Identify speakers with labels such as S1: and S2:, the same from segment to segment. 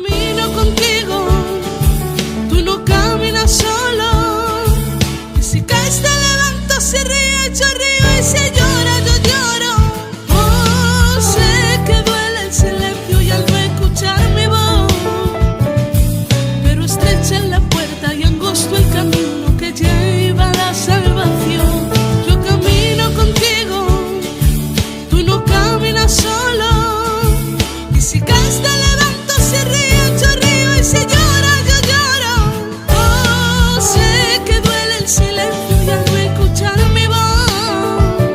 S1: camino contigo, tú no caminas solo. Y si caes te levanto, si ríes yo río, y si lloras yo lloro. Oh, sé que duele el silencio y al no escuchar mi voz, pero estrecha es la puerta y angosto el camino que lleva a la salvación. Yo camino contigo, tú no caminas solo. Y si caes te levanto, si ríes yo río, y si lloras yo lloro. Oh, sé que duele el silencio y al no escuchar mi voz,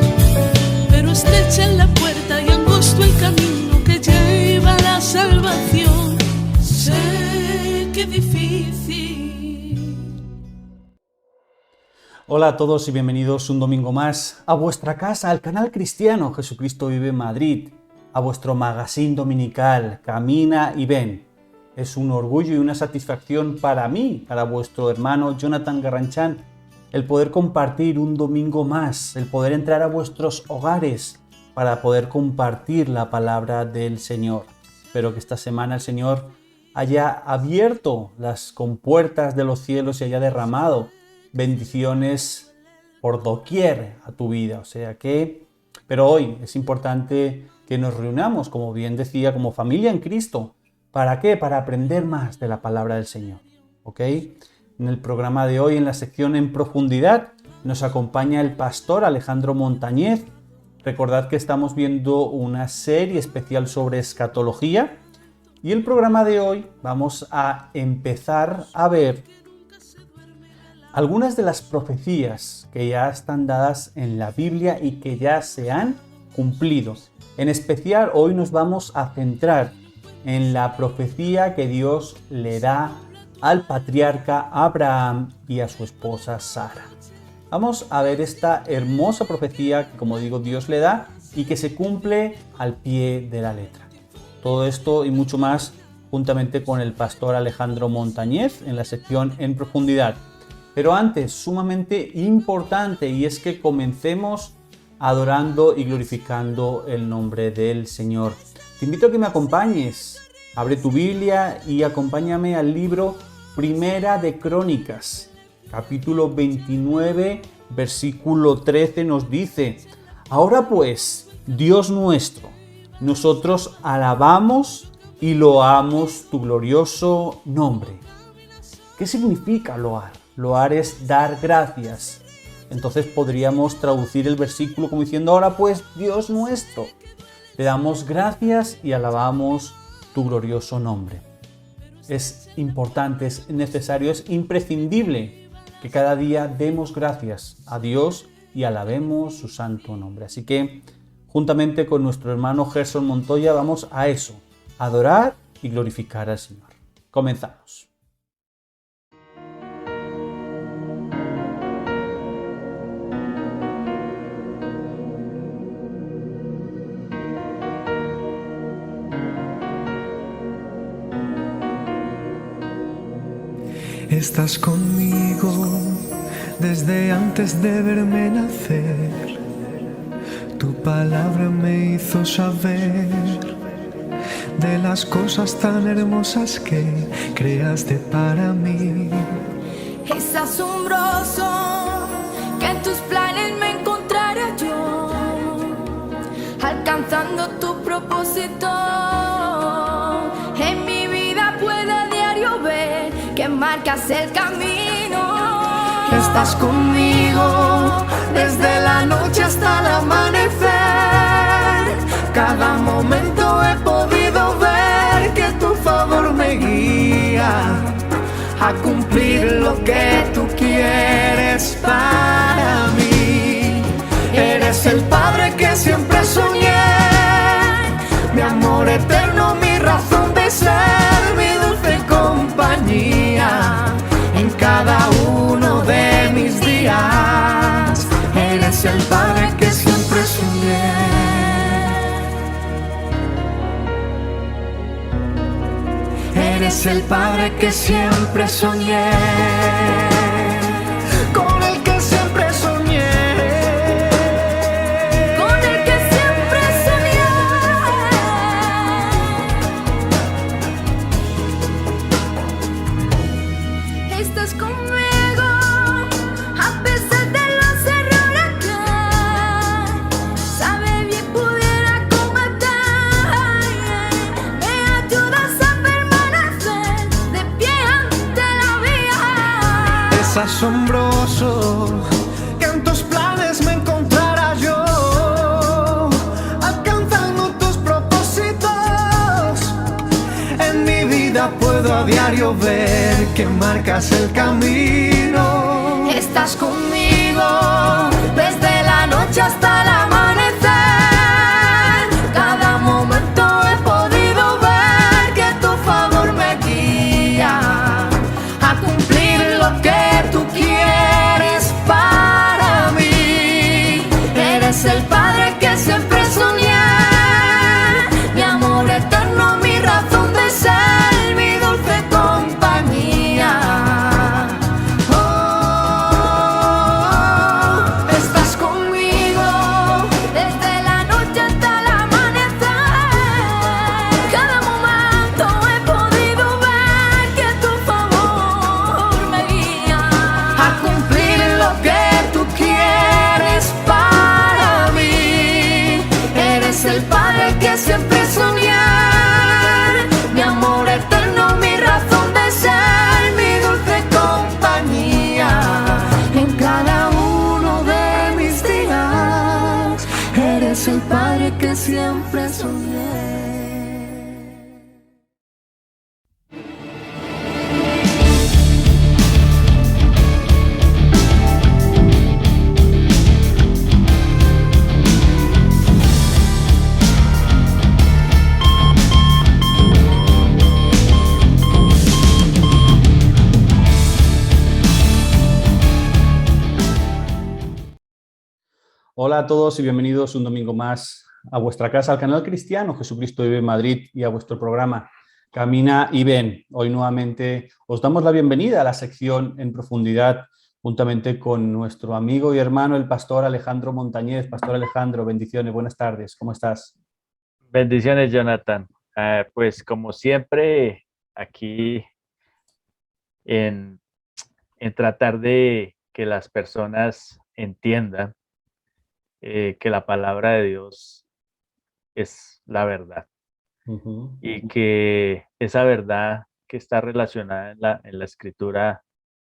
S1: pero estrecha es la puerta y angosto el camino que lleva a la salvación. Sé que es difícil.
S2: Hola a todos y bienvenidos un domingo más a vuestra casa, al canal cristiano Jesucristo Vive Madrid, a vuestro magazine dominical Camina y Ven. Es un orgullo y una satisfacción para mí, para vuestro hermano Jonathan Garranchán, el poder compartir un domingo más, el poder entrar a vuestros hogares para poder compartir la palabra del Señor. Espero que esta semana el Señor haya abierto las compuertas de los cielos y haya derramado bendiciones por doquier a tu vida. Pero hoy es importante que nos reunamos, como bien decía, como familia en Cristo. ¿Para qué? Para aprender más de la palabra del Señor. ¿Ok? En el programa de hoy, en la sección En Profundidad, nos acompaña el pastor Alejandro Montañez. Recordad que estamos viendo una serie especial sobre escatología. Y el programa de hoy vamos a empezar a ver algunas de las profecías que ya están dadas en la Biblia y que ya se han cumplido. En especial, hoy nos vamos a centrar en la profecía que Dios le da al patriarca Abraham y a su esposa Sara. Vamos a ver esta hermosa profecía que, como digo, Dios le da y que se cumple al pie de la letra. Todo esto y mucho más juntamente con el pastor Alejandro Montañez en la sección En Profundidad. Pero antes, sumamente importante, y es que comencemos adorando y glorificando el nombre del Señor. Te invito a que me acompañes. Abre tu Biblia y acompáñame al libro Primera de Crónicas, capítulo 29, versículo 13 nos dice: Ahora pues, Dios nuestro, nosotros alabamos y loamos tu glorioso nombre. ¿Qué significa loar? Loar es dar gracias. Entonces podríamos traducir el versículo como diciendo: ahora pues, Dios nuestro, te damos gracias y alabamos tu glorioso nombre. Es importante, es necesario, es imprescindible que cada día demos gracias a Dios y alabemos su santo nombre. Así que, juntamente con nuestro hermano Gerson Montoya, vamos a eso, adorar y glorificar al Señor. Comenzamos.
S3: Estás conmigo desde antes de verme nacer. Tu palabra me hizo saber de las cosas tan hermosas que creaste para mí.
S4: Es asombroso que en tus planes me encontrara yo, alcanzando tu propósito. En mi vida puedo a diario ver que marcas el camino.
S3: Estás conmigo desde la noche hasta el amanecer. Cada momento he podido ver que tu favor me guía a cumplir lo que tú quieres para mí. Eres el Padre que siempre soñé, mi amor eterno, mi razón de ser, mi dulce compañía en cada uno de mis días. Eres el Padre que siempre soñé. Eres el Padre que siempre soñé, con el que siempre soñé,
S4: Con el que siempre soñé.
S3: asombroso que en tus planes me encontrara yo, alcanzando tus propósitos. En mi vida puedo a diario ver que marcas el camino.
S4: Estás conmigo desde la noche hasta el amanecer. Cada momento he podido ver que tu favor me guía a cumplir lo que tú quieres para mí. Eres el Padre que siempre soñé, mi amor eterno, mi razón de ser, mi dulce compañía. Estás conmigo desde la noche hasta el amanecer. Cada momento he podido ver que tu favor me guía
S3: A cumplir lo que tú quieres para mí.
S4: Eres el Padre que siempre soñé, mi amor eterno, mi razón de ser, mi dulce compañía. En cada uno de mis días, eres el Padre que siempre soñé.
S2: Hola a todos y bienvenidos un domingo más a vuestra casa, al canal cristiano Jesucristo vive en Madrid y a vuestro programa Camina y Ven. Hoy nuevamente os damos la bienvenida a la sección En Profundidad, juntamente con nuestro amigo y hermano, el pastor Alejandro Montañez. Pastor Alejandro, bendiciones, buenas tardes, ¿cómo estás?
S5: Bendiciones, Jonathan. Pues como siempre, aquí en, en tratar de que las personas entiendan que la palabra de Dios es la verdad y que esa verdad que está relacionada en la Escritura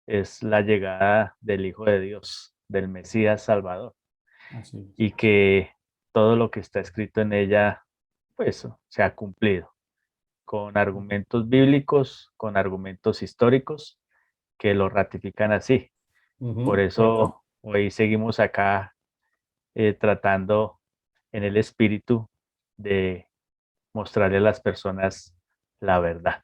S5: es la llegada del Hijo de Dios, del Mesías Salvador,
S2: Así es.
S5: y que todo lo que está escrito en ella, pues, se ha cumplido, con argumentos bíblicos, con argumentos históricos que lo ratifican así. Por eso hoy seguimos acá tratando en el espíritu de mostrarle a las personas la verdad.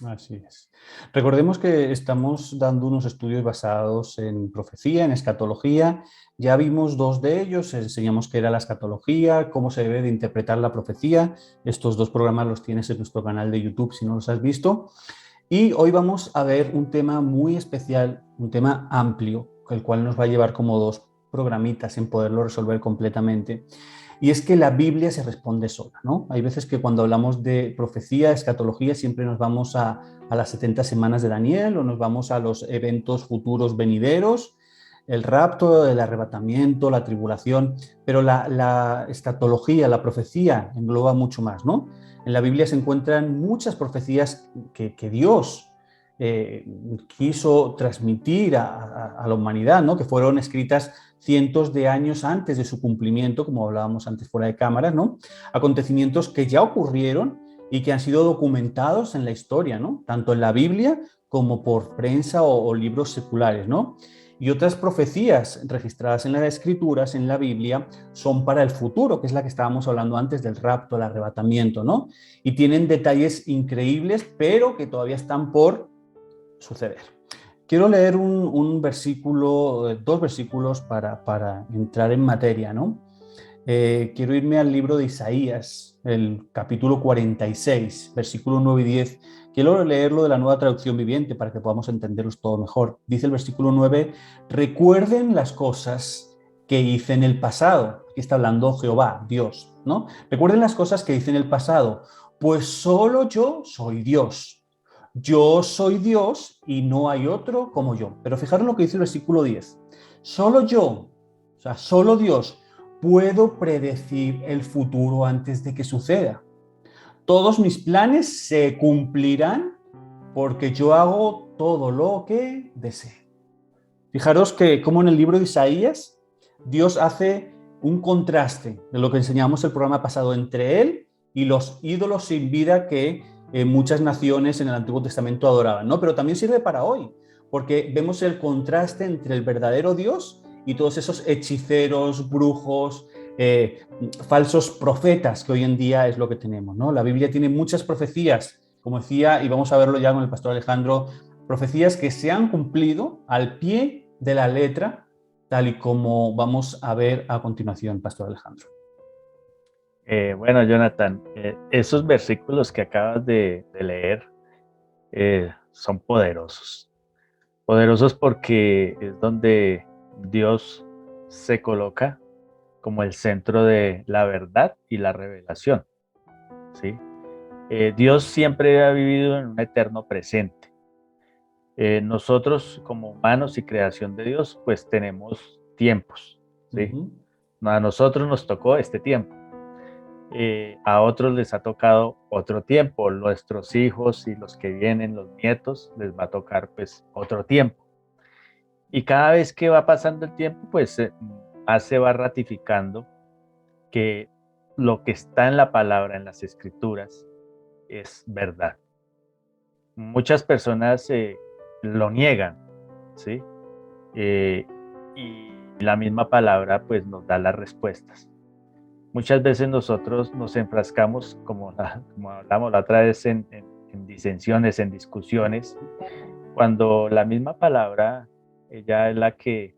S2: Así es. Recordemos que estamos dando unos estudios basados en profecía, en escatología. Ya vimos dos de ellos, enseñamos qué era la escatología, cómo se debe de interpretar la profecía. Estos dos programas los tienes en nuestro canal de YouTube si no los has visto. Y hoy vamos a ver un tema muy especial, un tema amplio, el cual nos va a llevar como dos programitas en poderlo resolver completamente. Y es que la Biblia se responde sola, ¿no? Hay veces que cuando hablamos de profecía, escatología, siempre nos vamos a las 70 semanas de Daniel o nos vamos a los eventos futuros venideros, el rapto, el arrebatamiento, la tribulación, pero la escatología, la profecía engloba mucho más, ¿no? En la Biblia se encuentran muchas profecías que Dios quiso transmitir a la humanidad, ¿no? Que fueron escritas cientos de años antes de su cumplimiento, como hablábamos antes fuera de cámara, ¿no? Acontecimientos que ya ocurrieron y que han sido documentados en la historia, ¿no? Tanto en la Biblia como por prensa o libros seculares, ¿no? Y otras profecías registradas en las Escrituras, en la Biblia, son para el futuro, que es la que estábamos hablando antes del rapto, el arrebatamiento, ¿no? Y tienen detalles increíbles, pero que todavía están por suceder. Quiero leer un versículo, dos versículos para entrar en materia, ¿no? Quiero irme al libro de Isaías, el capítulo 46, versículo 9 y 10. Quiero leerlo de la Nueva Traducción Viviente para que podamos entenderlos todo mejor. Dice el versículo 9, recuerden las cosas que hice en el pasado. Aquí está hablando Jehová, Dios, ¿no? Recuerden las cosas que hice en el pasado, pues solo yo soy Dios. Yo soy Dios y no hay otro como yo. Pero fijaros lo que dice el versículo 10. Solo yo, o sea, solo Dios, puedo predecir el futuro antes de que suceda. Todos mis planes se cumplirán porque yo hago todo lo que deseo. Fijaros que como en el libro de Isaías, Dios hace un contraste de lo que enseñamos el programa pasado entre él y los ídolos sin vida que muchas naciones en el Antiguo Testamento adoraban, ¿no? Pero también sirve para hoy, porque vemos el contraste entre el verdadero Dios y todos esos hechiceros, brujos, falsos profetas que hoy en día es lo que tenemos, ¿no? La Biblia tiene muchas profecías, como decía, y vamos a verlo ya con el pastor Alejandro, profecías que se han cumplido al pie de la letra, tal y como vamos a ver a continuación, pastor Alejandro.
S5: Bueno, Jonathan, esos versículos que acabas de leer son poderosos. Poderosos porque es donde Dios se coloca como el centro de la verdad y la revelación, ¿sí? Dios siempre ha vivido en un eterno presente. Nosotros como humanos y creación de Dios, pues tenemos tiempos, ¿sí? A nosotros nos tocó este tiempo. A otros les ha tocado otro tiempo, nuestros hijos y los que vienen, los nietos, les va a tocar pues otro tiempo. Y cada vez que va pasando el tiempo, pues se va ratificando que lo que está en la palabra, en las escrituras, es verdad. Muchas personas lo niegan, ¿sí? Y la misma palabra pues nos da las respuestas. Muchas veces nosotros nos enfrascamos, como hablamos la otra vez, en disensiones, en discusiones, cuando la misma palabra, ella es la que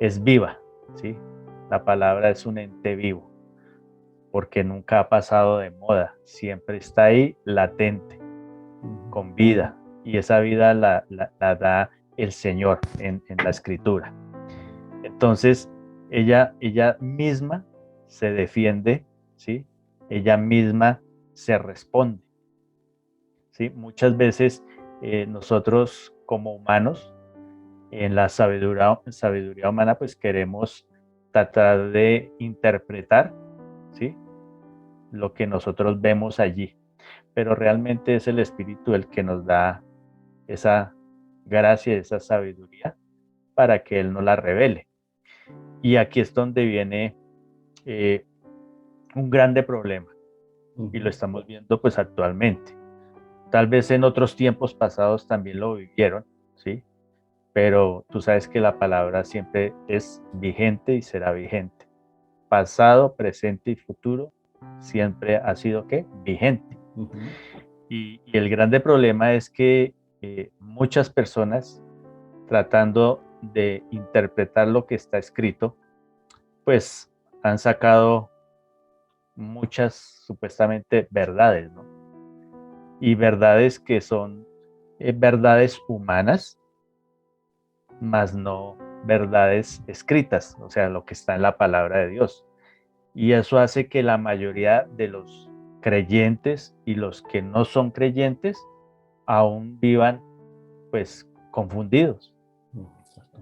S5: es viva, ¿sí? La palabra es un ente vivo, porque nunca ha pasado de moda, siempre está ahí latente, con vida, y esa vida la da el Señor en la Escritura. Entonces, ella misma se defiende, ¿sí? Ella misma se responde, ¿sí? Muchas veces nosotros como humanos, en la sabiduría humana, pues queremos tratar de interpretar, ¿sí? Lo que nosotros vemos allí, pero realmente es el Espíritu el que nos da esa gracia, esa sabiduría para que Él nos la revele. Y aquí es donde viene un grande problema, y lo estamos viendo pues actualmente. Tal vez en otros tiempos pasados también lo vivieron, ¿sí? Pero tú sabes que la palabra siempre es vigente y será vigente. Pasado, presente y futuro siempre ha sido ¿qué? Vigente. Y el grande problema es que muchas personas, tratando de interpretar lo que está escrito, pues han sacado muchas supuestamente verdades, ¿no? Y verdades que son verdades humanas, más no verdades escritas, o sea, lo que está en la palabra de Dios. Y eso hace que la mayoría de los creyentes y los que no son creyentes aún vivan pues confundidos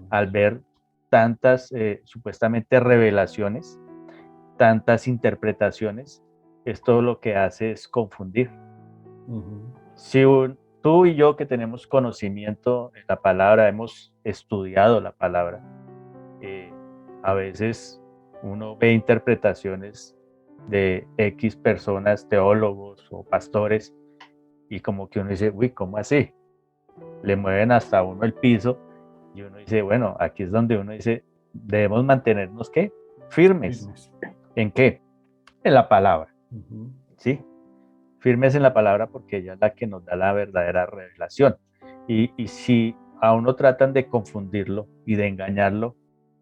S5: al ver tantas supuestamente revelaciones, tantas interpretaciones. Esto lo que hace es confundir. Si tú y yo, que tenemos conocimiento en la palabra, hemos estudiado la palabra, a veces uno ve interpretaciones de X personas, teólogos o pastores, y como que uno dice, uy, ¿cómo así? Le mueven hasta uno el piso, y uno dice, bueno, aquí es donde uno dice, debemos mantenernos, ¿qué? Firmes. ¿En qué? En la palabra, ¿sí? Firmes en la palabra, porque ella es la que nos da la verdadera revelación. Y si a uno tratan de confundirlo y de engañarlo,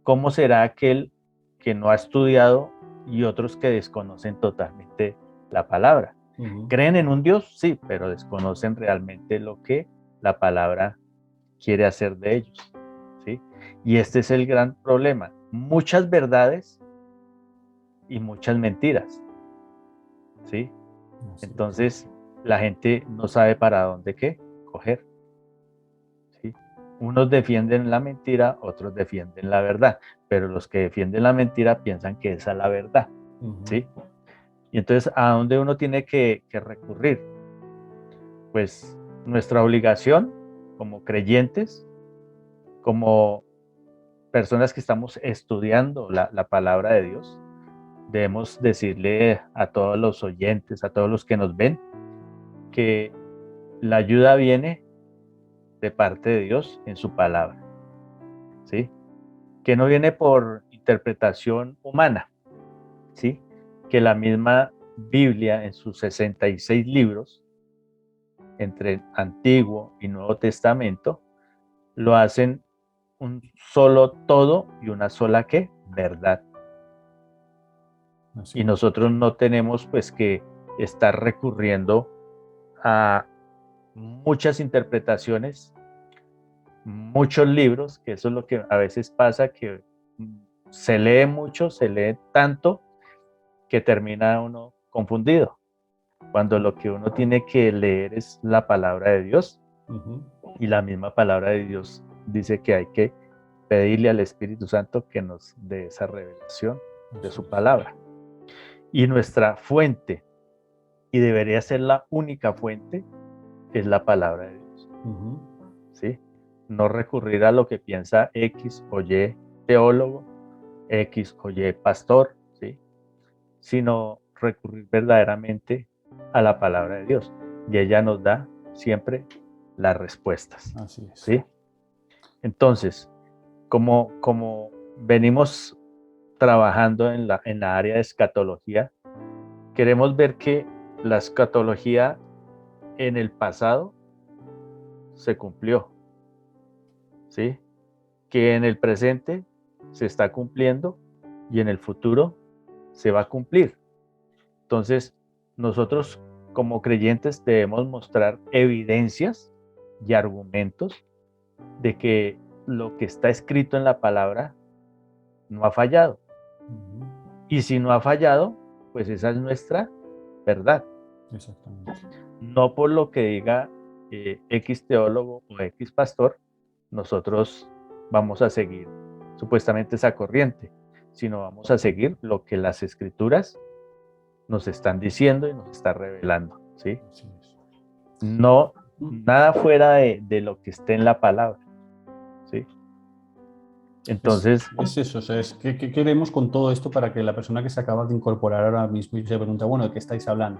S5: ¿cómo será aquel que no ha estudiado y otros que desconocen totalmente la palabra? ¿Creen en un Dios? Sí, pero desconocen realmente lo que la palabra quiere hacer de ellos, ¿sí? Y este es el gran problema. Muchas verdades y muchas mentiras, ¿sí? Entonces, la gente no sabe para dónde qué coger, ¿sí? Unos defienden la mentira, otros defienden la verdad, pero los que defienden la mentira piensan que esa es la verdad, ¿sí? Y entonces, ¿a dónde uno tiene que recurrir? Pues nuestra obligación como creyentes, como personas que estamos estudiando la palabra de Dios, debemos decirle a todos los oyentes, a todos los que nos ven, que la ayuda viene de parte de Dios en su palabra, ¿sí? Que no viene por interpretación humana, ¿sí? Que la misma Biblia en sus 66 libros, entre Antiguo y Nuevo Testamento, lo hacen un solo todo y una sola ¿qué? Verdad.
S2: Así
S5: Y nosotros no tenemos pues que estar recurriendo a muchas interpretaciones, muchos libros, que eso es lo que a veces pasa, que se lee mucho, se lee tanto, que termina uno confundido, cuando lo que uno tiene que leer es la palabra de Dios, y la misma palabra de Dios dice que hay que pedirle al Espíritu Santo que nos dé esa revelación de su palabra. Y nuestra fuente, y debería ser la única fuente, es la palabra de Dios. ¿Sí? No recurrir a lo que piensa X o Y teólogo, X o Y pastor, ¿sí? Sino recurrir verdaderamente a la palabra de Dios. Y ella nos da siempre las respuestas.
S2: Así es.
S5: ¿Sí? Entonces, como venimos trabajando en la área de escatología, queremos ver que la escatología en el pasado se cumplió, ¿sí? Que en el presente se está cumpliendo y en el futuro se va a cumplir. Entonces, nosotros como creyentes debemos mostrar evidencias y argumentos de que lo que está escrito en la palabra no ha fallado. Y si no ha fallado, pues esa es nuestra verdad.
S2: Exactamente.
S5: No por lo que diga X teólogo o X pastor, nosotros vamos a seguir supuestamente esa corriente, sino vamos a seguir lo que las escrituras nos están diciendo y nos está revelando, ¿sí?
S2: Así es.
S5: No, nada fuera de lo que esté en la palabra, ¿sí? Entonces,
S2: es eso, o sea, ¿qué queremos con todo esto para que la persona que se acaba de incorporar ahora mismo y se pregunta, bueno, ¿de qué estáis hablando?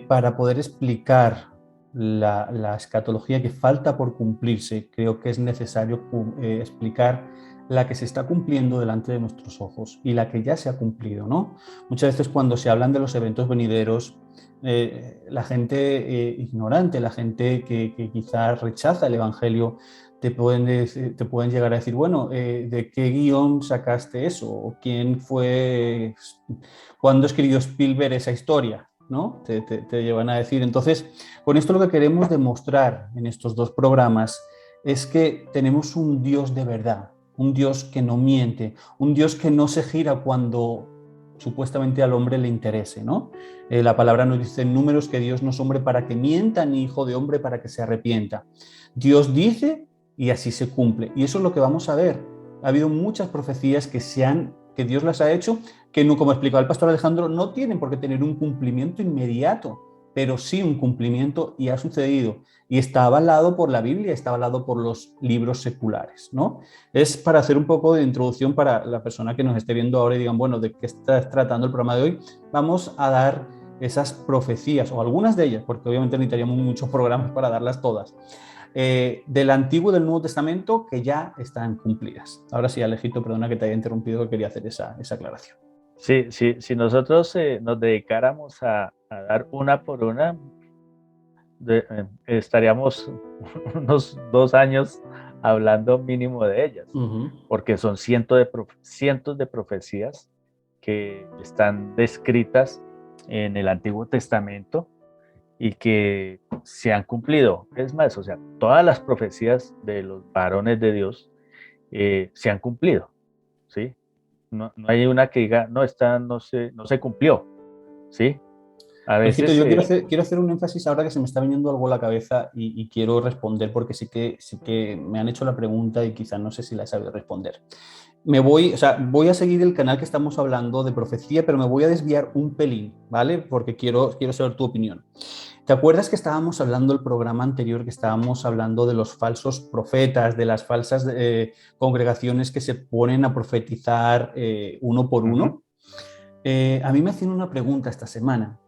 S2: Para poder explicar la escatología que falta por cumplirse, creo que es necesario explicar la que se está cumpliendo delante de nuestros ojos y la que ya se ha cumplido, ¿no? Muchas veces cuando se hablan de los eventos venideros, la gente ignorante, la gente que quizás rechaza el Evangelio, te pueden llegar a decir, bueno, ¿de qué guión sacaste eso? ¿O quién fue? ¿Cuándo escribió Spielberg esa historia? ¿No? Te llevan a decir. Entonces, con esto lo que queremos demostrar en estos dos programas es que tenemos un Dios de verdad, un Dios que no miente, un Dios que no se gira cuando supuestamente al hombre le interese, ¿no? La palabra nos dice en Números que Dios no es hombre para que mienta, ni hijo de hombre para que se arrepienta. Dios dice y así se cumple. Y eso es lo que vamos a ver. Ha habido muchas profecías que Dios las ha hecho, que no, como explicaba el pastor Alejandro, no tienen por qué tener un cumplimiento inmediato, pero sí un cumplimiento y ha sucedido. Y está avalado por la Biblia, está avalado por los libros seculares, ¿no? Es para hacer un poco de introducción para la persona que nos esté viendo ahora y digan, bueno, ¿de qué está tratando el programa de hoy? Vamos a dar esas profecías, o algunas de ellas, porque obviamente necesitaríamos muchos programas para darlas todas, del Antiguo y del Nuevo Testamento que ya están cumplidas. Ahora sí, Alejito, perdona que te haya interrumpido, que quería hacer esa aclaración.
S5: Sí, si nosotros nos dedicáramos a dar una por una, estaríamos unos 2 años hablando mínimo de ellas, porque son cientos de profecías que están descritas en el Antiguo Testamento y que se han cumplido. Es más, o sea, todas las profecías de los varones de Dios se han cumplido, ¿sí? No hay una que diga, no, esta no se cumplió, ¿sí? A veces...
S2: Yo quiero hacer un énfasis ahora que se me está viniendo algo a la cabeza y quiero responder porque sí que me han hecho la pregunta y quizás no sé si la he sabido responder. Voy a seguir el canal que estamos hablando de profecía, pero me voy a desviar un pelín, ¿vale? Porque quiero saber tu opinión. ¿Te acuerdas que estábamos hablando el programa anterior, que estábamos hablando de los falsos profetas, de las falsas congregaciones que se ponen a profetizar uno por uno? A mí me hacían una pregunta esta semana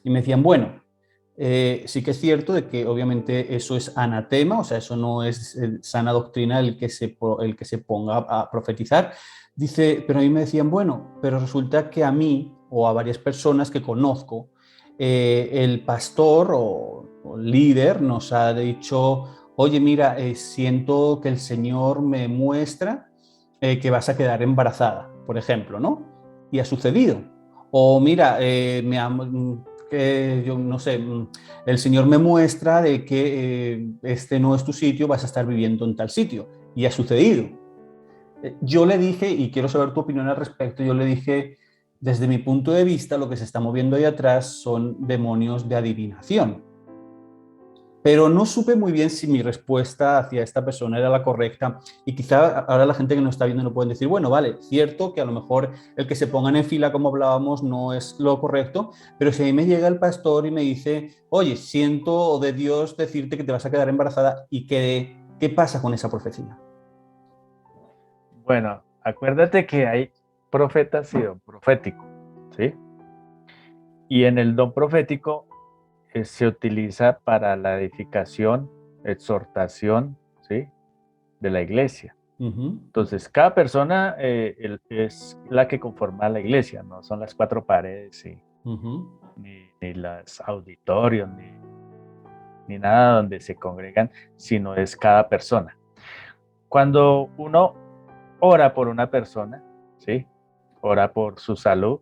S2: y me decían, bueno, sí que es cierto de que obviamente eso es anatema, o sea, eso no es sana doctrina el que se ponga a profetizar. Dice, pero a mí me decían, bueno, pero resulta que a mí o a varias personas que conozco, el pastor o líder nos ha dicho, oye, mira, siento que el Señor me muestra que vas a quedar embarazada, por ejemplo, ¿no? Y ha sucedido. O mira, que yo no sé, el Señor me muestra de que este no es tu sitio, vas a estar viviendo en tal sitio. Y ha sucedido. Yo le dije, y quiero saber tu opinión al respecto, yo le dije, desde mi punto de vista, lo que se está moviendo ahí atrás son demonios de adivinación. Pero no supe muy bien si mi respuesta hacia esta persona era la correcta y quizá ahora la gente que nos está viendo no pueden decir, bueno, vale, cierto que a lo mejor el que se pongan en fila como hablábamos no es lo correcto, pero si a mí me llega el pastor y me dice, oye, siento de Dios decirte que te vas a quedar embarazada y ¿qué pasa con esa profecía?
S5: Bueno, acuérdate que hay profetas y don profético, ¿sí? Y en el don profético se utiliza para la edificación, exhortación, ¿sí? De la iglesia. Entonces, cada persona es la que conforma la iglesia, no son las cuatro paredes, ¿sí? Ni los auditorios, ni nada donde se congregan, sino es cada persona. Cuando uno ora por una persona, ¿sí? Ora por su salud,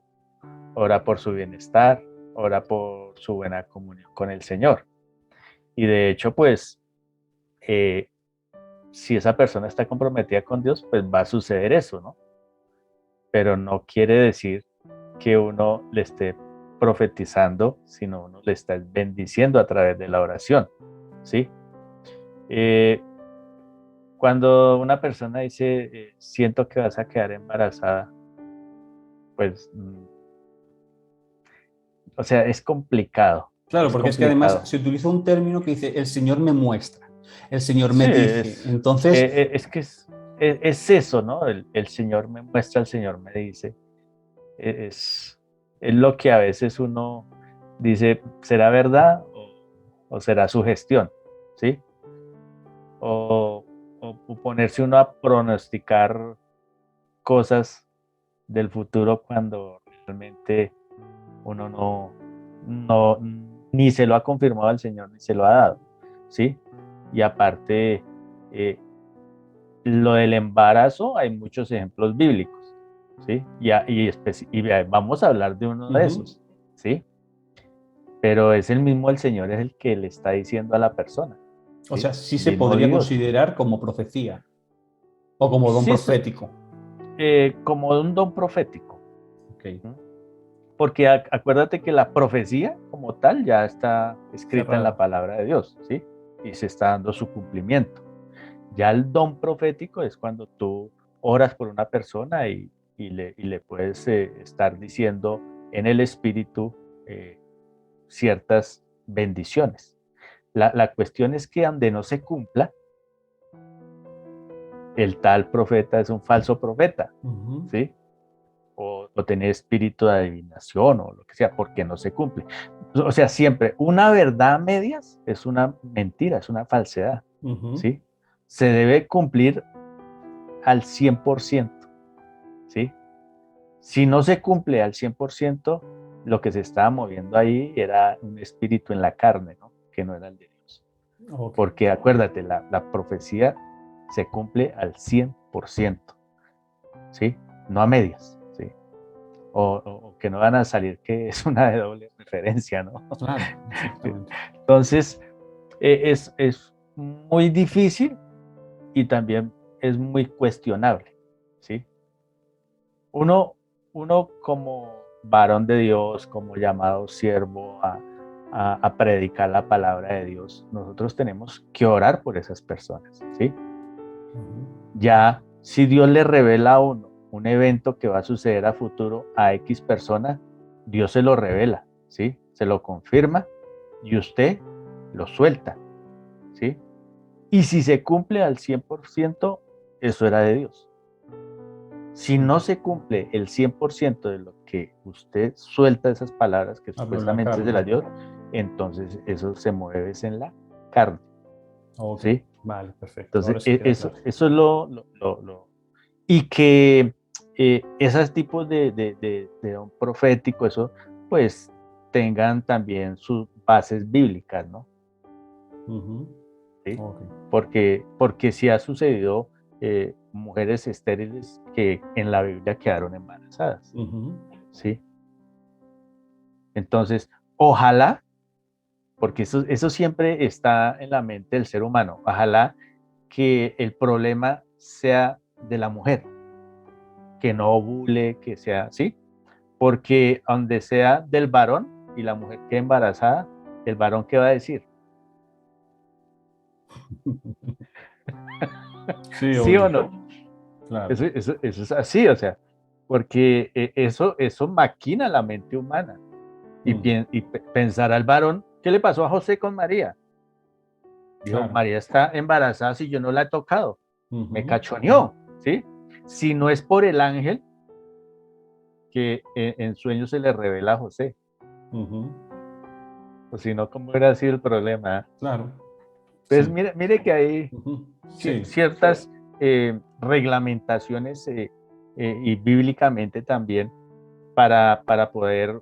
S5: ora por su bienestar, ora por su buena comunión con el Señor. Y de hecho, pues, si esa persona está comprometida con Dios, pues va a suceder eso, ¿no? Pero no quiere decir que uno le esté profetizando, sino uno le está bendiciendo a través de la oración, ¿sí? Cuando una persona dice, siento que vas a quedar embarazada, pues, o sea, es complicado.
S2: Claro, porque es que además se utiliza un término que dice, el Señor me muestra, el Señor me dice. Entonces,
S5: es que es eso, ¿no? El Señor me muestra, el Señor me dice. Es lo que a veces uno dice, ¿será verdad o será sugestión? ¿Sí? O ponerse uno a pronosticar cosas del futuro cuando realmente uno no ni se lo ha confirmado el Señor ni se lo ha dado, ¿sí? Y aparte, lo del embarazo, hay muchos ejemplos bíblicos, ¿sí? Y vamos a hablar de uno de esos, ¿sí? Pero es el mismo el Señor, es el que le está diciendo a la persona. ¿Sí?
S2: O sea, sí se podría considerar como profecía o como don profético.
S5: Como un don profético.
S2: Okay.
S5: Porque acuérdate que la profecía como tal ya está escrita en la palabra de Dios, ¿sí? Y se está dando su cumplimiento. Ya el don profético es cuando tú oras por una persona y le puedes estar diciendo en el espíritu ciertas bendiciones. La cuestión es que donde no se cumpla, el tal profeta es un falso profeta, ¿sí? O tener espíritu de adivinación o lo que sea, porque no se cumple. O sea, siempre una verdad a medias es una mentira, es una falsedad, ¿sí? Se debe cumplir al 100%, ¿sí? Si no se cumple al 100%, lo que se estaba moviendo ahí era un espíritu en la carne, ¿no? Que no era el de Dios. Okay. Porque acuérdate, la profecía se cumple al 100%, ¿sí? No a medias, ¿sí? O que no van a salir que es una de doble referencia, ¿no?
S2: Claro.
S5: Entonces, es muy difícil y también es muy cuestionable, ¿sí? Uno como varón de Dios, como llamado siervo a predicar la palabra de Dios, nosotros tenemos que orar por esas personas, ¿sí? Ya, si Dios le revela a uno un evento que va a suceder a futuro a X persona, Dios se lo revela, ¿sí? Se lo confirma y usted lo suelta, ¿sí? Y si se cumple al 100%, eso era de Dios. Si no se cumple el 100% de lo que usted suelta esas palabras que supuestamente es de la Dios, entonces eso se mueve en la carne.
S2: Okay.
S5: ¿Sí?
S2: Vale, perfecto.
S5: Entonces,
S2: Sí
S5: eso es lo. Y que esos tipos de don profético, eso, pues, tengan también sus bases bíblicas, ¿no? ¿Sí? Porque sí ha sucedido mujeres estériles que en la Biblia quedaron embarazadas, ¿sí? Entonces, ojalá, porque eso siempre está en la mente del ser humano, ojalá que el problema sea de la mujer, que no ovule, que sea, ¿sí? Porque donde sea del varón y la mujer quede embarazada, ¿el varón qué va a decir?
S2: Sí,
S5: ¿Sí o no?
S2: Claro.
S5: Eso es así, o sea, porque eso maquina la mente humana. Y pensar al varón, ¿qué le pasó a José con María? Dijo,
S2: Claro.
S5: María está embarazada si yo no la he tocado. Me cachoneó, ¿sí? Si no es por el ángel que en sueños se le revela a José. O si no, ¿cómo hubiera sido el problema?
S2: Claro.
S5: Pues
S2: Sí.
S5: mire que hay
S2: Sí.
S5: ciertas reglamentaciones y bíblicamente también para poder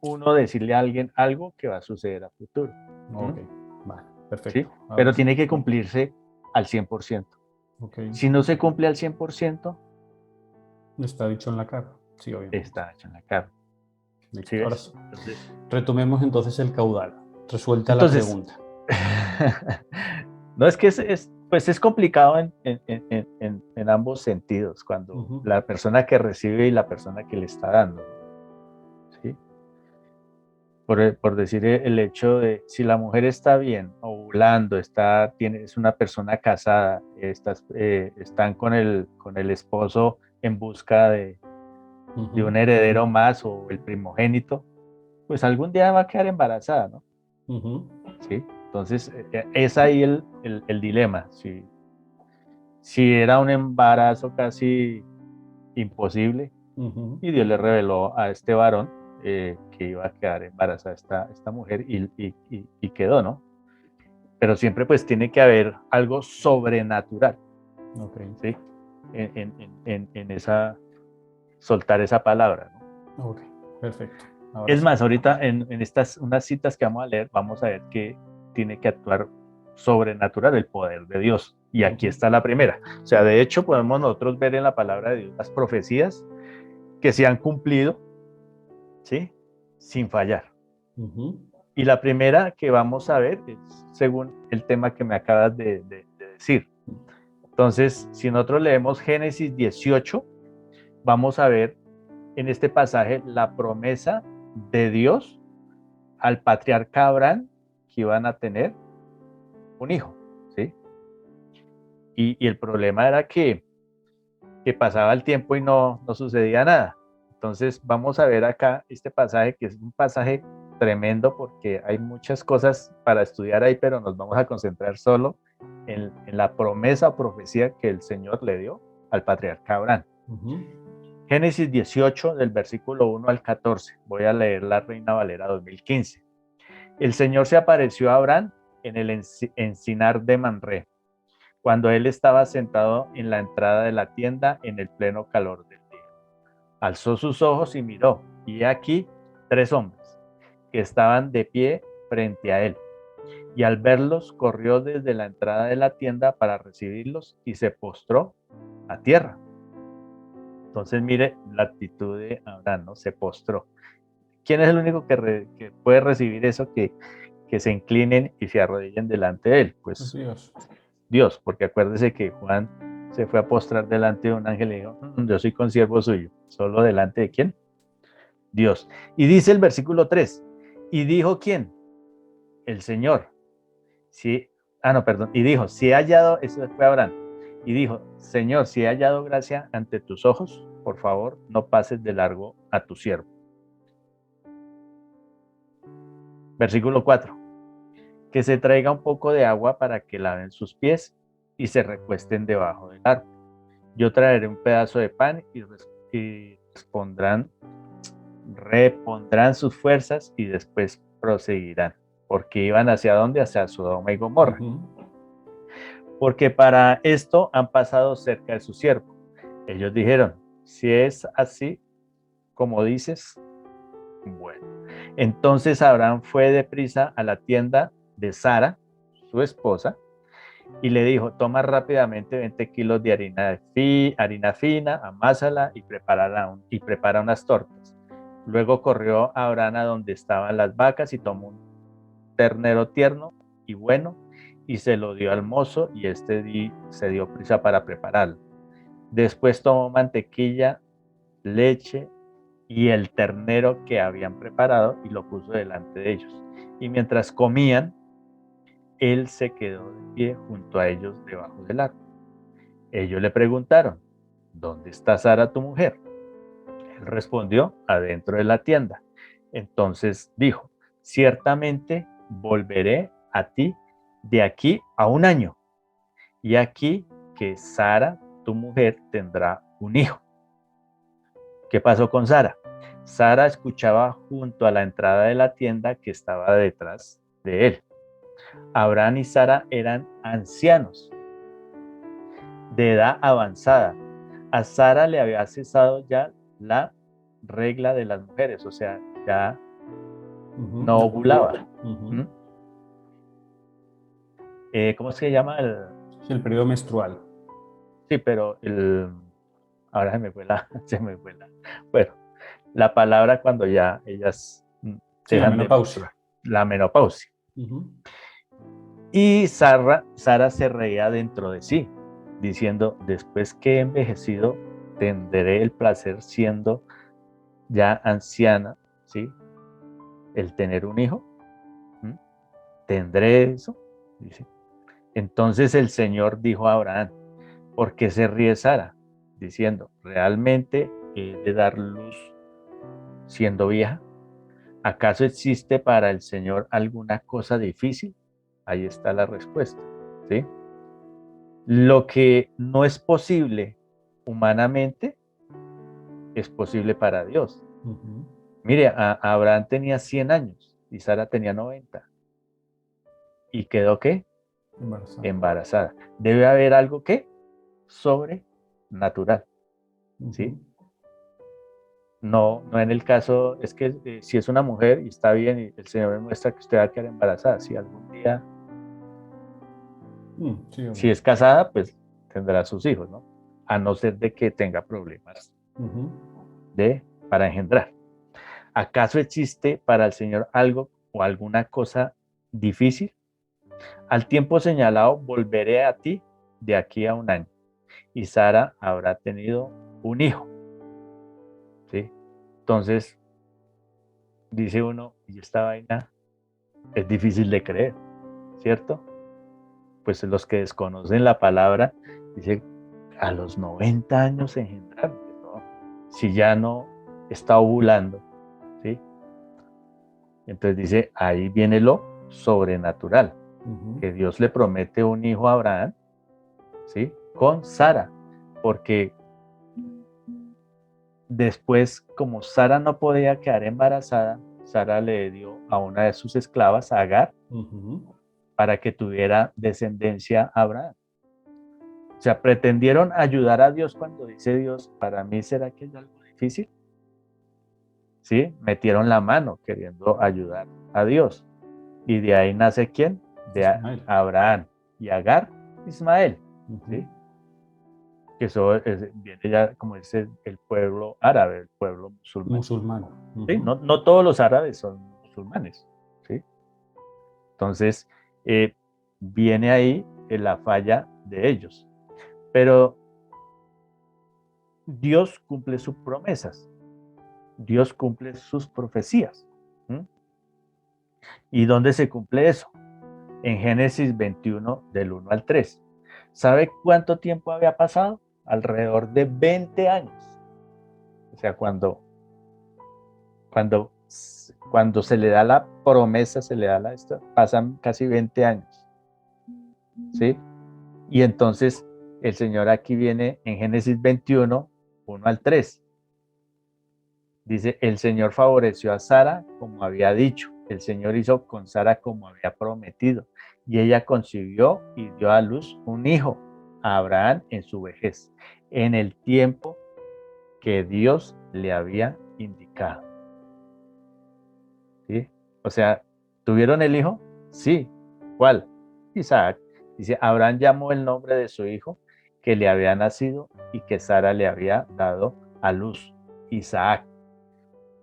S5: uno decirle a alguien algo que va a suceder a futuro.
S2: Ok, vale,
S5: ¿Sí?
S2: perfecto.
S5: Pero tiene que cumplirse al 100%.
S2: Okay.
S5: Si no se cumple al 100%,
S2: Está dicho en la cara. Sí, obviamente.
S5: está hecho en la carne. ¿Sí
S2: Ahora
S5: ves?
S2: sí. Retomemos entonces el caudal. Resuelta
S5: Entonces,
S2: la pregunta.
S5: no es que pues es complicado en ambos sentidos, cuando la persona que recibe y la persona que le está dando. ¿Sí? Por decir el hecho de si la mujer está bien, ovulando, es una persona casada, están con el esposo en busca de un heredero más o el primogénito, pues algún día va a quedar embarazada, ¿no? ¿Sí? Entonces, es ahí el dilema. Si era un embarazo casi imposible y Dios le reveló a este varón que iba a quedar embarazada esta mujer y quedó, ¿no? Pero siempre pues tiene que haber algo sobrenatural, ¿sí? En esa, soltar esa palabra, ¿no?
S2: Ok, perfecto. Ahora
S5: Es
S2: sí.
S5: más, ahorita en estas unas citas que vamos a leer, vamos a ver que tiene que actuar sobrenatural el poder de Dios. Y aquí está la primera. O sea, de hecho, podemos nosotros ver en la palabra de Dios las profecías que se han cumplido, ¿sí? Sin fallar. Y la primera que vamos a ver es según el tema que me acabas de decir. Entonces, si nosotros leemos Génesis 18, vamos a ver en este pasaje la promesa de Dios al patriarca Abraham que iban a tener un hijo, ¿sí? Y el problema era que pasaba el tiempo y no sucedía nada. Entonces vamos a ver acá este pasaje, que es un pasaje tremendo porque hay muchas cosas para estudiar ahí, pero nos vamos a concentrar solo en la promesa o profecía que el Señor le dio al patriarca Abraham. Génesis 18, del versículo 1 al 14. Voy a leer la Reina Valera 2015. El Señor se apareció a Abraham en el encinar de Mamre, cuando él estaba sentado en la entrada de la tienda en el pleno calor del día. Alzó sus ojos y miró, y aquí 3 hombres que estaban de pie frente a él. Y al verlos, corrió desde la entrada de la tienda para recibirlos y se postró a tierra. Entonces, mire la actitud de Abraham, ¿no? Se postró. ¿Quién es el único que puede recibir eso, que se inclinen y se arrodillen delante de él? Pues Dios, porque acuérdese que Juan se fue a postrar delante de un ángel y dijo, yo soy consiervo suyo. ¿Solo delante de quién? Dios. Y dice el versículo 3, ¿y dijo quién? El Señor. Sí, perdón. Y dijo, si he hallado, eso fue Abraham, y dijo, Señor, si he hallado gracia ante tus ojos, por favor, no pases de largo a tu siervo. Versículo 4. Que se traiga un poco de agua para que laven sus pies y se recuesten debajo del árbol. Yo traeré un pedazo de pan y repondrán sus fuerzas y después proseguirán. Porque iban hacia dónde? Hacia Sodoma y Gomorra. Porque para esto han pasado cerca de su siervo. Ellos dijeron, si es así como dices, bueno. Entonces Abraham fue deprisa a la tienda de Sara, su esposa, y le dijo, toma rápidamente 20 kilos de harina fina, amásala y prepara unas tortas. Luego corrió Abraham a donde estaban las vacas y tomó un ternero tierno y bueno y se lo dio al mozo y se dio prisa para prepararlo. Después tomó mantequilla, leche y el ternero que habían preparado y lo puso delante de ellos. Y mientras comían, él se quedó de pie junto a ellos debajo del árbol. Ellos le preguntaron, ¿dónde está Sara tu mujer? Él respondió, adentro de la tienda. Entonces dijo, ciertamente volveré a ti de aquí a un año. Y aquí que Sara, tu mujer, tendrá un hijo. ¿Qué pasó con Sara? Sara escuchaba junto a la entrada de la tienda que estaba detrás de él. Abraham y Sara eran ancianos, de edad avanzada. A Sara le había cesado ya la regla de las mujeres, o sea, ya no ovulaba. ¿Cómo se llama?
S2: El periodo menstrual.
S5: Sí, pero ahora bueno, la palabra cuando ya ellas
S2: sí, la menopausia.
S5: La menopausia. Y Sara se reía dentro de sí, diciendo, después que he envejecido, tendré el placer siendo ya anciana, ¿sí? El tener un hijo. ¿Tendré eso? Dice. Entonces el Señor dijo a Abraham, ¿por qué se ríe Sara? Diciendo, ¿realmente he de dar luz siendo vieja? ¿Acaso existe para el Señor alguna cosa difícil? Ahí está la respuesta, ¿sí? Lo que no es posible humanamente es posible para Dios. Mire, Abraham tenía 100 años y Sara tenía 90. ¿Y quedó qué? Embarazada. Debe haber algo que sobrenatural, ¿sí? No en el caso, es que si es una mujer y está bien y el Señor me muestra que usted va a quedar embarazada, si algún día, si es casada, pues tendrá sus hijos, ¿no? A no ser de que tenga problemas para engendrar. ¿Acaso existe para el Señor algo o alguna cosa difícil? Al tiempo señalado volveré a ti de aquí a un año y Sara habrá tenido un hijo, ¿sí? Entonces, dice uno, y esta vaina es difícil de creer, ¿cierto? Pues los que desconocen la palabra, dice, a los 90 años engendrar, ¿no? Si ya no está ovulando, ¿sí? Entonces dice, ahí viene lo sobrenatural, que Dios le promete un hijo a Abraham, ¿sí? Con Sara, porque después, como Sara no podía quedar embarazada, Sara le dio a una de sus esclavas, a Agar, para que tuviera descendencia a Abraham. O sea, pretendieron ayudar a Dios cuando dice Dios, para mí será que es algo difícil. ¿Sí? Metieron la mano queriendo ayudar a Dios. Y de ahí nace ¿quién? De Abraham y Agar, Ismael. ¿Sí? Que eso viene ya, como dice, el pueblo árabe, el pueblo musulmán. ¿Sí? No todos los árabes son musulmanes, ¿sí? Entonces, viene ahí la falla de ellos. Pero Dios cumple sus promesas. Dios cumple sus profecías. ¿Y dónde se cumple eso? En Génesis 21, del 1 al 3. ¿Sabe cuánto tiempo había pasado? Alrededor de 20 años. O sea, cuando cuando se le da la promesa, pasan casi 20 años, ¿sí? Y entonces el Señor aquí viene en Génesis 21, 1 al 3. Dice, el Señor favoreció a Sara como había dicho. El Señor hizo con Sara como había prometido. Y ella concibió y dio a luz un hijo a Abraham en su vejez, en el tiempo que Dios le había indicado. ¿Sí? O sea, ¿tuvieron el hijo? Sí. ¿Cuál? Isaac. Dice, Abraham llamó el nombre de su hijo que le había nacido y que Sara le había dado a luz, Isaac.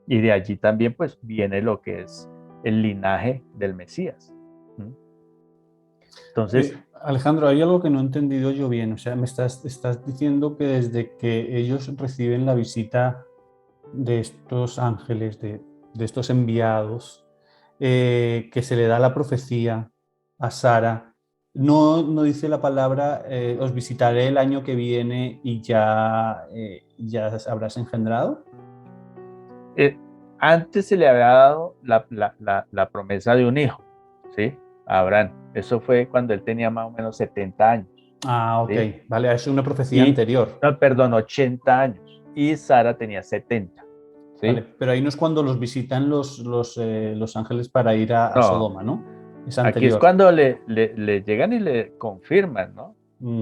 S5: Y de allí también pues viene lo que es el linaje del Mesías. Entonces,
S2: Alejandro, hay algo que no he entendido yo bien. O sea, estás diciendo que desde que ellos reciben la visita de estos ángeles, de estos enviados, que se le da la profecía a Sara, no dice la palabra, os visitaré el año que viene y ya habrás engendrado.
S5: antes se le había dado la promesa de un hijo, ¿sí? A Abraham. Eso fue cuando él tenía más o menos 70 años.
S2: Ah, ok.
S5: ¿Sí?
S2: Vale, es una profecía anterior.
S5: No, perdón, 80 años. Y Sara tenía 70. ¿Sí?
S2: Vale, pero ahí no es cuando los visitan los ángeles para ir a
S5: No,
S2: Sodoma, ¿no? Es
S5: aquí es
S2: anterior.
S5: cuando le llegan y le confirman, ¿no?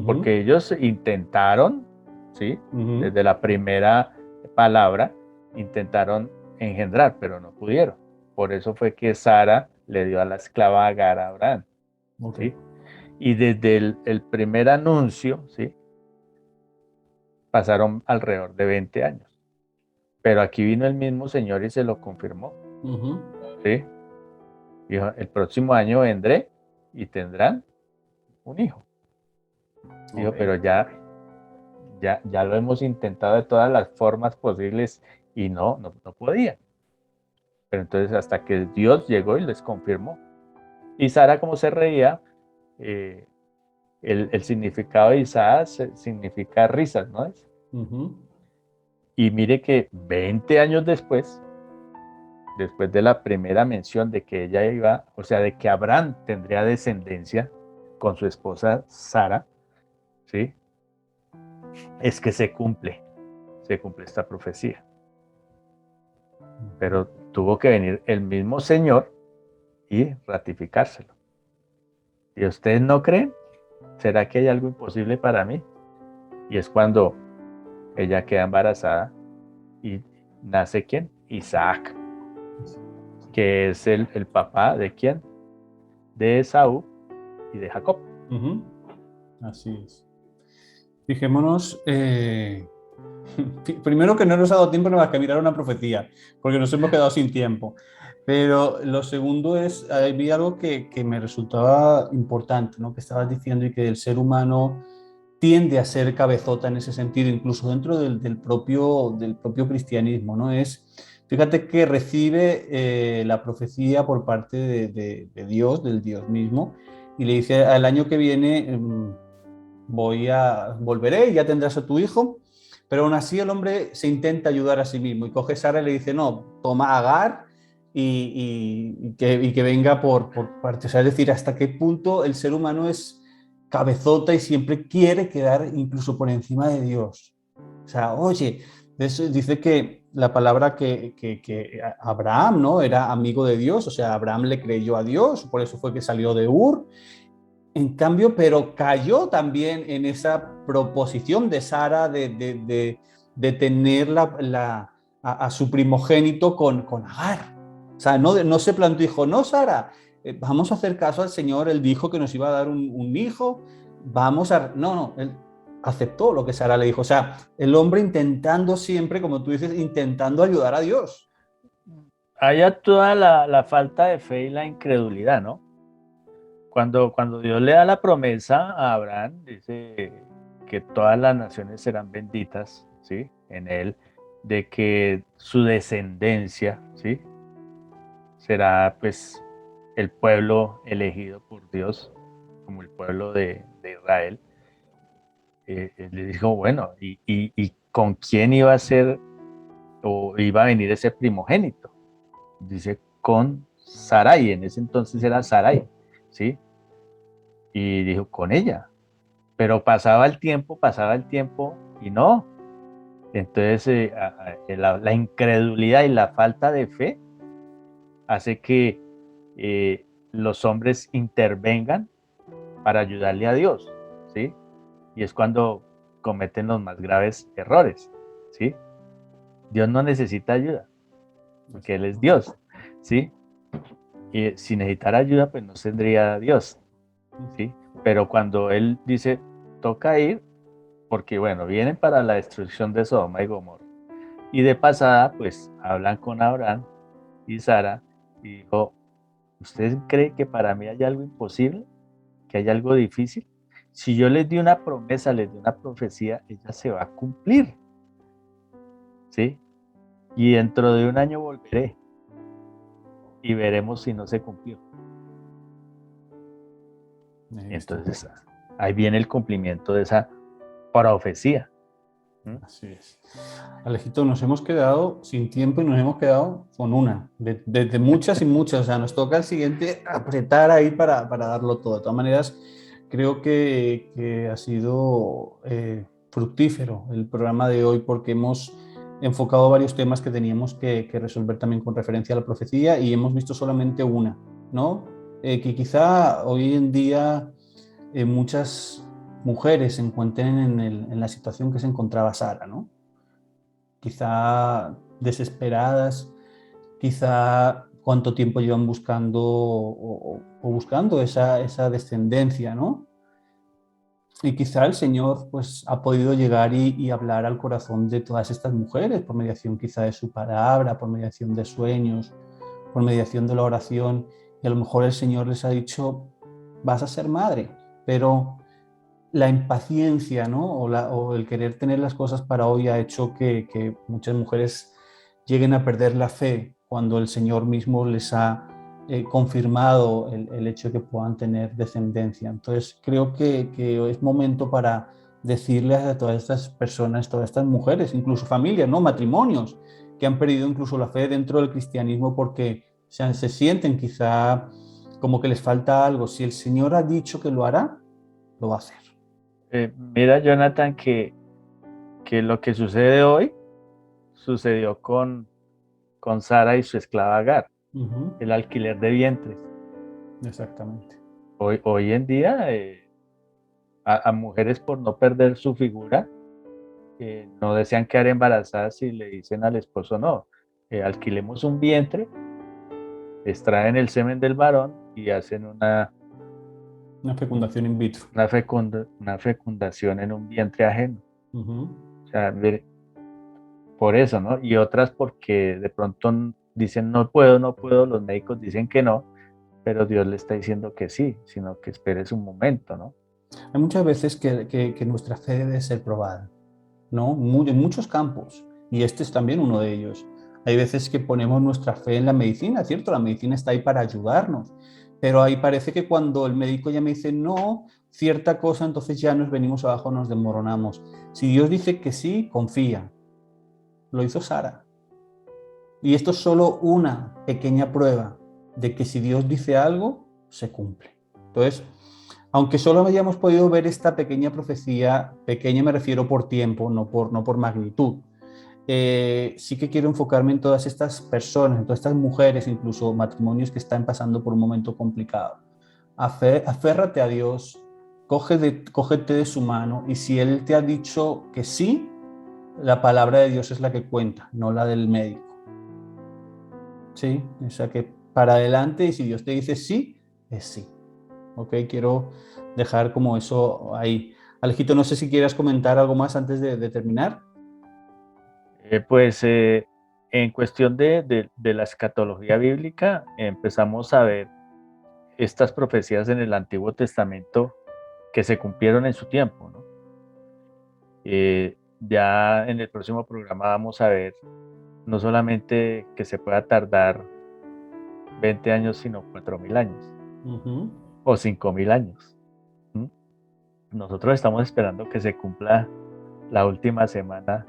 S5: Porque ellos intentaron, ¿sí? Desde la primera palabra, intentaron engendrar, pero no pudieron. Por eso fue que Sara le dio a la esclava Agar a Abraham.
S2: Okay.
S5: ¿Sí? Y desde el primer anuncio, ¿sí? Pasaron alrededor de 20 años. Pero aquí vino el mismo Señor y se lo confirmó. ¿Sí? Dijo, el próximo año vendré y tendrán un hijo. Dijo,
S2: Okay.
S5: pero ya lo hemos intentado de todas las formas posibles y no podían. Pero entonces hasta que Dios llegó y les confirmó. Y Sara, como se reía, el significado de Isaac significa risas, ¿no? Y mire que 20 años después de la primera mención de que ella iba, o sea, de que Abraham tendría descendencia con su esposa Sara, ¿sí? Es que se cumple esta profecía. Pero tuvo que venir el mismo Señor y ratificárselo. ¿Y ustedes no creen? ¿Será que hay algo imposible para mí? Y es cuando ella queda embarazada y nace ¿quién? Isaac, que es el papá de ¿quién? De Esaú y de Jacob.
S2: Así es. Fijémonos, primero que no nos ha dado tiempo nada más que mirar una profecía, porque nos hemos quedado sin tiempo. Pero lo segundo es, había algo que me resultaba importante, ¿no? Que estabas diciendo y que el ser humano tiende a ser cabezota en ese sentido, incluso dentro del propio cristianismo, ¿no? Fíjate que recibe la profecía por parte de Dios, del Dios mismo, y le dice, al año que viene volveré y ya tendrás a tu hijo, pero aún así el hombre se intenta ayudar a sí mismo y coge a Sara y le dice, no, toma a Agar y que venga por parte. O sea, es decir, hasta qué punto el ser humano es cabezota y siempre quiere quedar incluso por encima de Dios. O sea, oye, eso dice que la palabra que Abraham, ¿no? Era amigo de Dios, o sea, Abraham le creyó a Dios, por eso fue que salió de Ur. En cambio, pero cayó también en esa proposición de Sara de tener a su primogénito con Agar. O sea, no se planteó, dijo, no, Sara, vamos a hacer caso al Señor, Él dijo que nos iba a dar un hijo, vamos a... No, Él aceptó lo que Sara le dijo. O sea, el hombre intentando siempre, como tú dices, intentando ayudar a Dios.
S5: Haya toda la falta de fe y la incredulidad, ¿no? Cuando Dios le da la promesa a Abraham, dice que todas las naciones serán benditas, ¿sí? En él, de que su descendencia, ¿sí? Será pues el pueblo elegido por Dios, como el pueblo de Israel. Le dijo, bueno, ¿y con quién iba a ser o iba a venir ese primogénito? Dice, con Sarai, en ese entonces era Sarai, ¿sí? Y dijo, con ella. Pero pasaba el tiempo y no. Entonces la incredulidad y la falta de fe hace que los hombres intervengan para ayudarle a Dios, ¿sí? Y es cuando cometen los más graves errores, ¿sí? Dios no necesita ayuda, porque Él es Dios, ¿sí? Y si necesitara ayuda, pues no tendría a Dios, ¿sí? Pero cuando Él dice, toca ir, porque bueno, vienen para la destrucción de Sodoma y Gomorra. Y de pasada, pues hablan con Abraham y Sara y dijo, ¿ustedes creen que para mí hay algo imposible? ¿Que hay algo difícil? Si yo les di una promesa, les di una profecía, ella se va a cumplir, ¿sí? Y dentro de un año volveré y veremos si no se cumplió. Entonces, ahí viene el cumplimiento de esa profecía.
S2: Así es. Alejito, nos hemos quedado sin tiempo y nos hemos quedado con una, de muchas y muchas. O sea, nos toca el siguiente apretar ahí para darlo todo. De todas maneras, creo que ha sido fructífero el programa de hoy porque hemos enfocado varios temas que teníamos que resolver también con referencia a la profecía y hemos visto solamente una, ¿no? Que quizá hoy en día muchas mujeres se encuentren en la situación que se encontraba Sara, ¿no? Quizá desesperadas, quizá cuánto tiempo llevan buscando o buscando esa descendencia, ¿no? Y quizá el Señor pues, ha podido llegar y hablar al corazón de todas estas mujeres por mediación quizá de su palabra, por mediación de sueños, por mediación de la oración. Y a lo mejor el Señor les ha dicho, vas a ser madre, pero la impaciencia, ¿no? o el querer tener las cosas para hoy ha hecho que muchas mujeres lleguen a perder la fe cuando el Señor mismo les ha confirmado el hecho de que puedan tener descendencia. Entonces creo que es momento para decirles a todas estas personas, todas estas mujeres, incluso familias, ¿no? Matrimonios, que han perdido incluso la fe dentro del cristianismo porque se sienten quizá como que les falta algo. Si el Señor ha dicho que lo hará, lo va a hacer.
S5: Mira, Jonathan, que lo que sucede hoy sucedió con Sara y su esclava Agar, el alquiler de vientres.
S2: Exactamente.
S5: Hoy en día, a mujeres por no perder su figura, no desean quedar embarazadas y le dicen al esposo, no, alquilemos un vientre, extraen el semen del varón y hacen una
S2: fecundación in vitro.
S5: Una fecundación en un vientre ajeno. O sea, por eso, ¿no? Y otras porque de pronto dicen no puedo, los médicos dicen que no, pero Dios le está diciendo que sí, sino que esperes un momento, ¿no?
S2: Hay muchas veces que nuestra fe debe ser probada, ¿no? En muchos campos, y este es también uno de ellos. Hay veces que ponemos nuestra fe en la medicina, ¿cierto? La medicina está ahí para ayudarnos, pero ahí parece que cuando el médico ya me dice no, cierta cosa, entonces ya nos venimos abajo, nos desmoronamos. Si Dios dice que sí, confía. Lo hizo Sara. Y esto es solo una pequeña prueba de que si Dios dice algo, se cumple. Entonces, aunque solo hayamos podido ver esta pequeña profecía, pequeña me refiero por tiempo, no por magnitud, sí que quiero enfocarme en todas estas personas, en todas estas mujeres, incluso matrimonios que están pasando por un momento complicado. Aférrate a Dios, cógete de su mano, y si Él te ha dicho que sí, la palabra de Dios es la que cuenta, no la del médico. Sí, o sea que para adelante, y si Dios te dice sí, es sí. Ok, quiero dejar como eso ahí. Alejito, no sé si quieras comentar algo más antes de terminar.
S5: En cuestión de la escatología bíblica, empezamos a ver estas profecías en el Antiguo Testamento que se cumplieron en su tiempo, ¿no? Ya en el próximo programa vamos a ver no solamente que se pueda tardar 20 años, sino 4.000 años o 5.000 años. Nosotros estamos esperando que se cumpla la última semana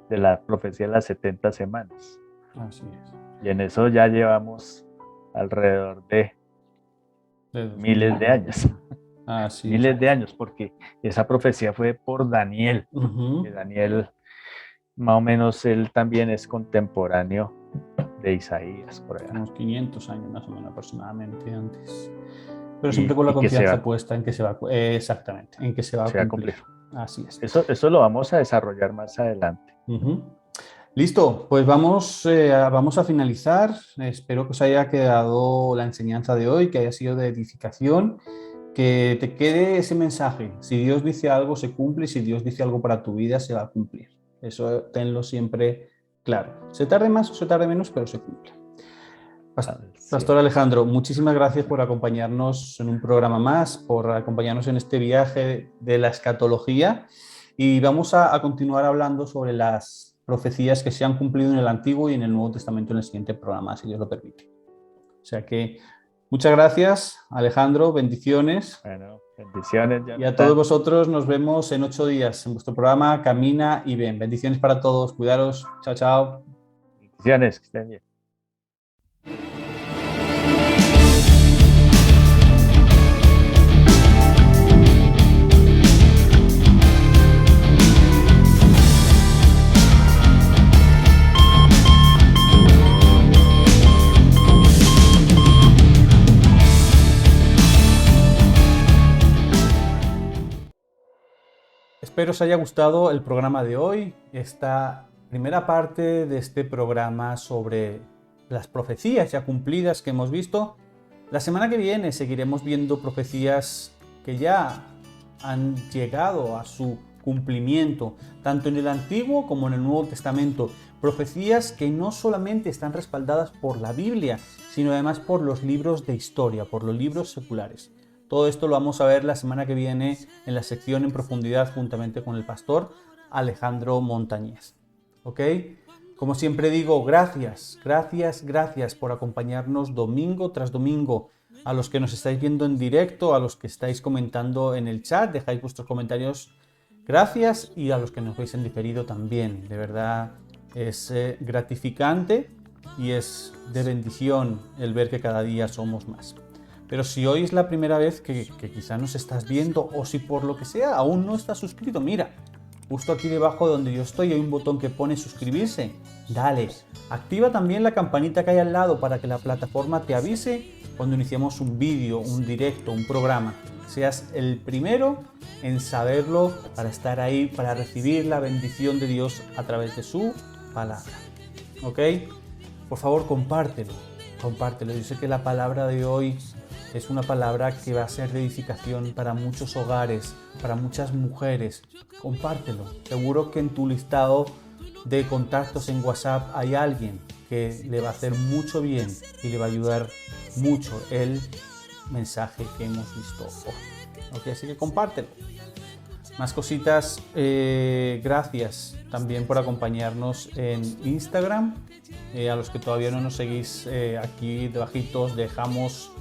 S5: de la profecía de las 70 semanas.
S2: Así es.
S5: Y en eso ya llevamos alrededor de miles de años.
S2: Así es.
S5: Miles de años, porque esa profecía fue por Daniel.
S2: Ujú.
S5: Que Daniel, más o menos, él también es contemporáneo de Isaías, por allá.
S2: Unos 500 años más o menos aproximadamente antes. Pero
S5: Y-
S2: siempre con la
S5: y que se
S2: confianza
S5: va-
S2: puesta en que se va, exactamente, en que se va a
S5: Se va a
S2: cumplir.
S5: cumplir.
S2: Así es.
S5: Eso lo vamos a desarrollar más adelante.
S2: Ujú. Listo, pues vamos a finalizar. Espero que os haya quedado la enseñanza de hoy, que haya sido de edificación, que te quede ese mensaje. Si Dios dice algo, se cumple, y si Dios dice algo para tu vida, se va a cumplir. Eso tenlo siempre claro. Se tarde más o se tarde menos, pero se cumple.
S5: Sí.
S2: Pastor Alejandro, muchísimas gracias por acompañarnos en un programa más, por acompañarnos en este viaje de la escatología, y vamos a continuar hablando sobre las profecías que se han cumplido en el Antiguo y en el Nuevo Testamento en el siguiente programa, si Dios lo permite. O sea que muchas gracias, Alejandro, bendiciones.
S5: Bueno, bendiciones.
S2: Y a
S5: Jonathan.
S2: todos vosotros nos vemos en 8 días en vuestro programa Camina y Ven. Bendiciones para todos, cuidaros, chao, chao.
S5: Bendiciones, que estén bien.
S2: Espero os haya gustado el programa de hoy, esta primera parte de este programa sobre las profecías ya cumplidas que hemos visto. La semana que viene seguiremos viendo profecías que ya han llegado a su cumplimiento, tanto en el Antiguo como en el Nuevo Testamento. Profecías que no solamente están respaldadas por la Biblia, sino además por los libros de historia, por los libros seculares. Todo esto lo vamos a ver la semana que viene en la sección en profundidad juntamente con el pastor Alejandro Montañez. ¿Ok? Como siempre digo, gracias por acompañarnos domingo tras domingo. A los que nos estáis viendo en directo, a los que estáis comentando en el chat, dejáis vuestros comentarios, gracias, y a los que nos veis en diferido también. De verdad es gratificante y es de bendición el ver que cada día somos más. Pero si hoy es la primera vez que quizá nos estás viendo, o si por lo que sea aún no estás suscrito, mira, justo aquí debajo de donde yo estoy hay un botón que pone suscribirse. Dale, activa también la campanita que hay al lado para que la plataforma te avise cuando iniciemos un vídeo, un directo, un programa. Seas el primero en saberlo, para estar ahí, para recibir la bendición de Dios a través de su palabra. ¿Ok? Por favor, compártelo. Yo sé que la palabra de hoy es una palabra que va a ser de edificación para muchos hogares, para muchas mujeres. Compártelo. Seguro que en tu listado de contactos en WhatsApp hay alguien que le va a hacer mucho bien y le va a ayudar mucho el mensaje que hemos visto hoy. ¿Ok? Así que compártelo. Más cositas. Gracias también por acompañarnos en Instagram. A los que todavía no nos seguís, aquí debajito os dejamos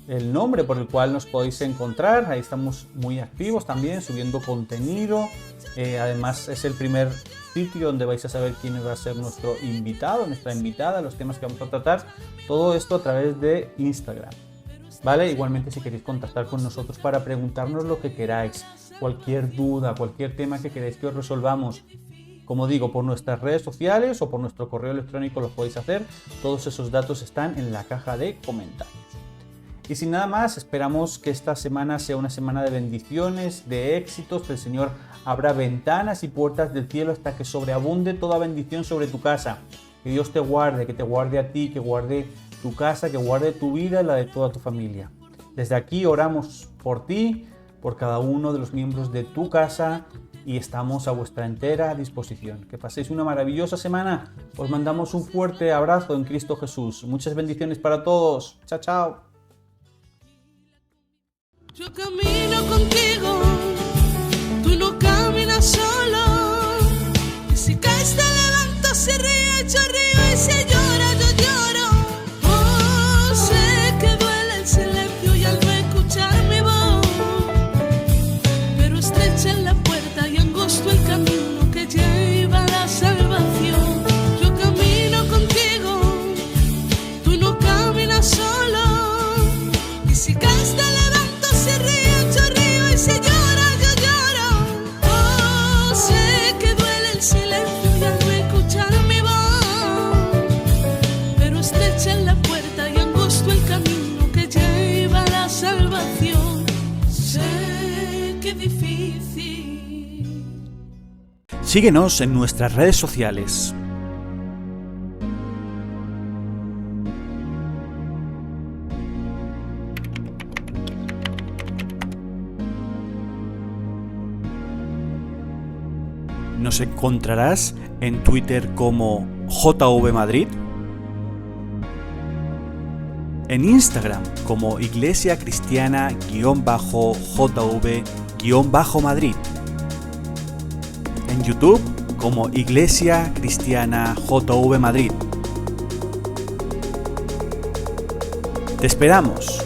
S2: el nombre por el cual nos podéis encontrar. Ahí estamos muy activos también, subiendo contenido. Además es el primer sitio donde vais a saber quién va a ser nuestro invitado, nuestra invitada, los temas que vamos a tratar. Todo esto a través de Instagram. ¿Vale? Igualmente, si queréis contactar con nosotros para preguntarnos lo que queráis, cualquier duda, cualquier tema que queráis que os resolvamos, como digo, por nuestras redes sociales o por nuestro correo electrónico lo podéis hacer. Todos esos datos están en la caja de comentarios. Y sin nada más, esperamos que esta semana sea una semana de bendiciones, de éxitos, que el Señor abra ventanas y puertas del cielo hasta que sobreabunde toda bendición sobre tu casa. Que Dios te guarde, que te guarde a ti, que guarde tu casa, que guarde tu vida y la de toda tu familia. Desde aquí oramos por ti, por cada uno de los miembros de tu casa, y estamos a vuestra entera disposición. Que paséis una maravillosa semana. Os mandamos un fuerte abrazo en Cristo Jesús. Muchas bendiciones para todos. Chao, chao.
S1: Yo camino contigo, tú no caminas solo. Y si caes te levanto, si ríes yo río, y si lloras yo lloro. Oh, sé que duele el silencio y al no escuchar mi voz, pero estrecha es la puerta y angosto el camino que lleva a la salvación. Yo camino contigo, difícil.
S2: Síguenos en nuestras redes sociales. Nos encontrarás en Twitter como JV Madrid, en Instagram como Iglesia Cristiana_JV_Madrid, en YouTube como Iglesia Cristiana JV Madrid. Te esperamos.